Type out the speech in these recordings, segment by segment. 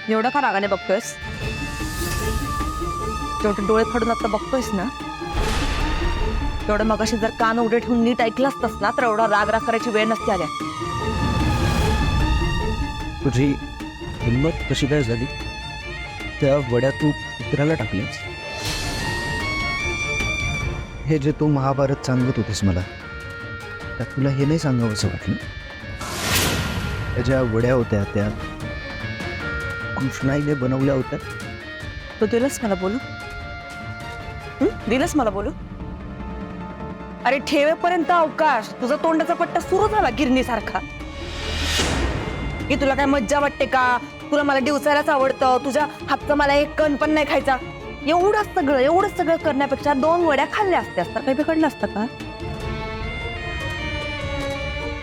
एवढं का रागाने बघतोयस? जेवढे डोळे फाडून आता बघतोयस ना, तेवढं मगाशी जर कान उघडे ठेवून नीट ऐकलं असतंस ना, तर एवढा राग राग करायची वेळ नसती आल्या. तुझी हिंमत कशी काय झाली त्या वड्या तू कुत्र्याला टाकलीस? हे जे तू महाभारत सांगत होतीस मला, त्यात तुला हे नाही सांगावं असं वाटलं? त्या ज्या वड्या होत्या त्या कृष्णाईने बनवल्या होत्या. तू दिलंस मला बोलू? दिलंस मला बोलू? अरे ठेवेपर्यंत अवकाश. तुझा तोंडाचा पट्टा सुरू झाला गिरणीसारखा. की तुला काय मज्जा वाटते का? तुला मला दिवसायलाच आवडतं, तुझ्या हातचं मला एक कण पण नाही खायचा. एवढं सगळं करण्यापेक्षा 2 वड्या खाल्ल्या असत्यास तर काही बिघडलं असतं का?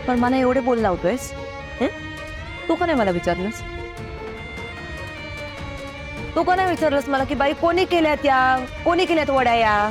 पण मला एवढे बोल लावतोयस. तू का नाही मला विचारलंस? तू का नाही विचारलंस मला की बाई कोणी केल्यात वड्या या?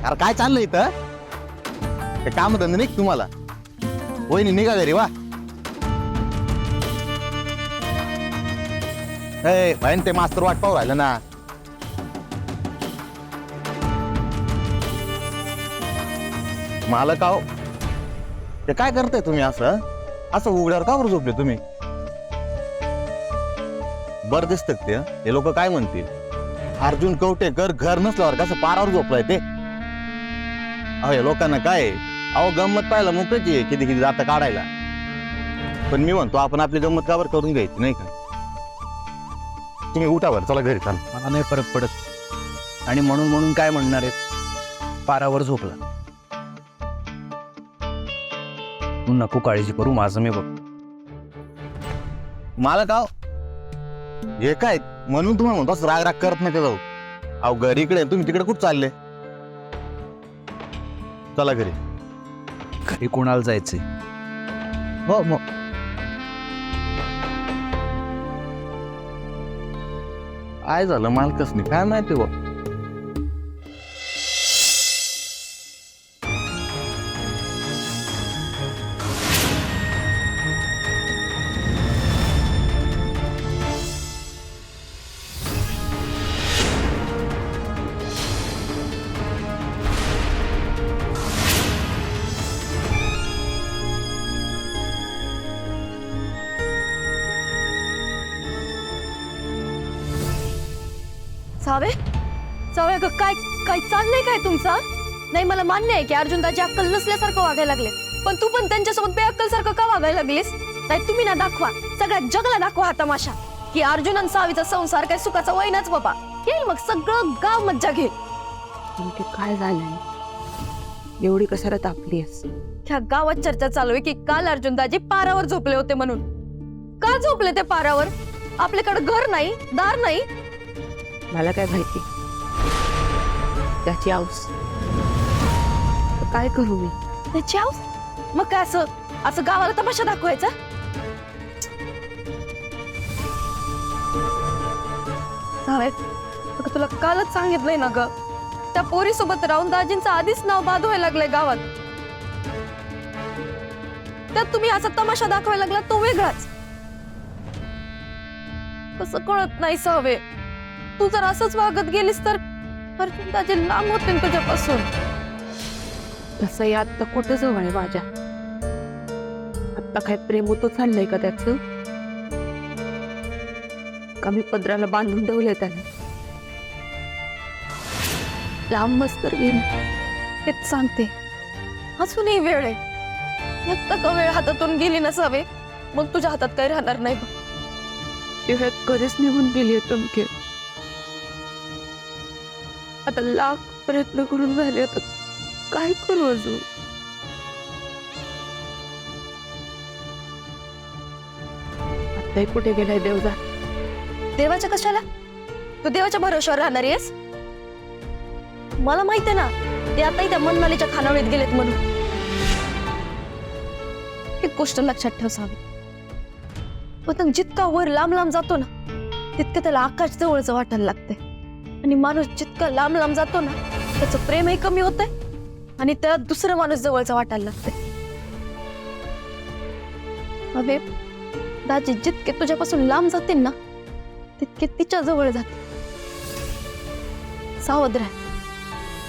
अरे काय चाललंय इथं? काय काम धंदे नाही तुम्हाला? वहिनी निघा घरी वा. भाईन ते मास्तर वाट पाहू राहिलं ना. मला का ते काय करताय तुम्ही असं असं उघड्यावर का बरं झोपले तुम्ही? बरं दिसत ते हे लोक काय म्हणतील? अर्जुन कवटेकर घर नसल्यावर कसं पारावर झोपलाय ते. अहो लोकांना काय अहो गंमत पाहायला मोकळीच आहे किती किती जाता काढायला. पण मी म्हणतो आपण आपली गंमत का बरं करून घ्यायची नाही का? तुम्ही उठावर चला घरी चाल. मला नाही फरक पडत. आणि म्हणून काय म्हणणार आहेत? पारावर झोपला. तू नको काळजी करू, माझं मी बघ. मला का हे काय म्हणून तुम्हाला म्हणतो राग राग करत नाही जाऊ. अहो घरी इकडे तुम्ही तिकडे कुठं चालले? चला घरी. घरी कोणाला जायचंय? हो मग काय झालं मालकच नाही काय माहिती बा. सावे सावे अगं काय काय चाललंय काय तुमचं? नाही मला मान्य आहे की अर्जुनदाची अक्कल नसल्यासारखं वागायला लागले, पण तू पण त्यांच्यासोबत बेअक्कल सारखं का वागायला लागलीस? नाही तुम्ही ना दाखवा, सगळ्या जगाला दाखवा हा तमाशा की अर्जुन आणि सावीचा संसार काय सुखाचा वैनाच बाबा. येईल मग सगळं गाव मज्जा घे. नेमके काय झालंय एवढी कशाला तापलीस? ह्या गावात चर्चा चालू आहे की काल अर्जुनदाजी पारावर झोपले होते म्हणून. का झोपले ते पारावर? आपल्याकडे घर नाही, दार नाही. मला काय माहिती त्याची आऊस. तर काय करू मी? त्याची आऊस? मग काय असं असं गावाला तमाशा दाखवायचा? सावे अगं तुला कालच सांगितलंय ना ग, त्या पोरी सोबत राहून दाजींचं आधीच नाव बाद व्हायला लागलंय गावात. त्यात तुम्ही असा तमाशा दाखवायला लागला तो वेगळाच. कसं कळत नाही सावे, तू जर असंच वागत गेलीस तर अर्जुन दाजी लांब होतील तुझ्यापासून. तसंही आत्ता कुठं जवळ आहे माझ्या? आत्ता काय प्रेम होतो चाललंय का त्याचं? कमी पदराला बांधून ठेवलंय त्याने. लांबच तर गेली हेच सांगते. अजूनही वेळ आहे. एकदा का वेळ हातातून गेली नसावे मग तुझ्या हातात काही राहणार नाही बघ. ती वेळ कधीच निघून गेली तुमके. आता लाख प्रयत्न करून झाले, आता काय करू अजून? आताही कुठे गेलाय देवजा? देवाच्या कशाला? तू देवाच्या भरोश्यावर राहणार आहेस? मला माहित आहे ना ते आताही त्या मनमालीच्या खानावळीत गेलेत म्हणून. एक गोष्ट लक्षात ठेव सावी, पतंग जितका वर लांब लांब जातो ना तितकं त्याला आकाश जवळचं वाटायला लागतंय. आणि माणूस जितका लांब लांब जातो ना त्याचं प्रेमही कमी होतंय आणि त्याला दुसरं माणूस जवळचं वाटायला लागतंय. अबे दाजी जितके तुझ्यापासून लांब जातील ना तितके तिच्या जवळ जाते. सावध राह.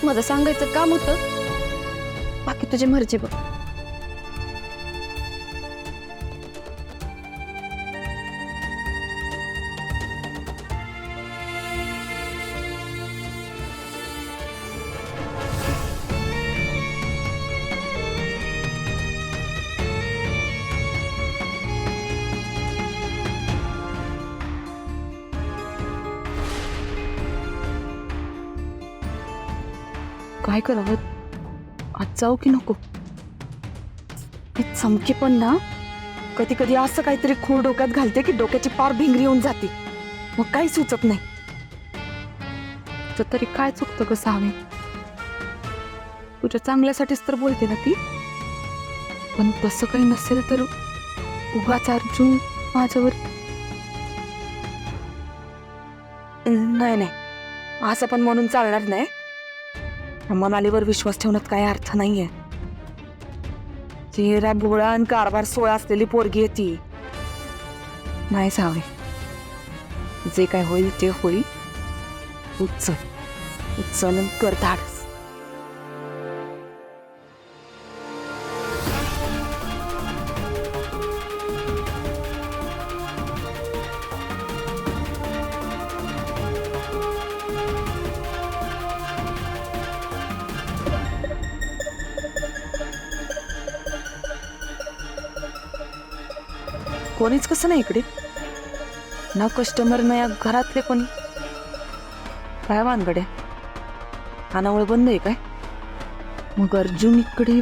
माझं सांगायचं काम होतं, बाकी तुझी मर्जी बघ. काय करावं? आज जाऊ की नको? हे चमके पण ना कधी कधी असं काहीतरी खूळ डोक्यात घालते की डोक्याची पार भिंगरी येऊन जाते, मग काही सुचत नाही. तरी काय चुकतं ग सावे? तुझ्या चांगल्यासाठीच तर बोलते ना ती. पण तसं काही नसेल तर उगाच अर्जुन माझ्यावर. नाही नाही, असं पण म्हणून चालणार नाही. मनालीवर विश्वास ठेवण्यात काही अर्थ नाहीये. चेहरा भोळा आणि कारभार सोळा असलेली पोरगी आहे ती. नाही सावे, जे काय होईल ते होईल. उचल कर धाडस. कोणीच कसं नाही इकडे, ना कस्टमर ना या घरातले कोणी. काय वानगड्या, खानावळ बंद आहे काय? मग अर्जुन इकडे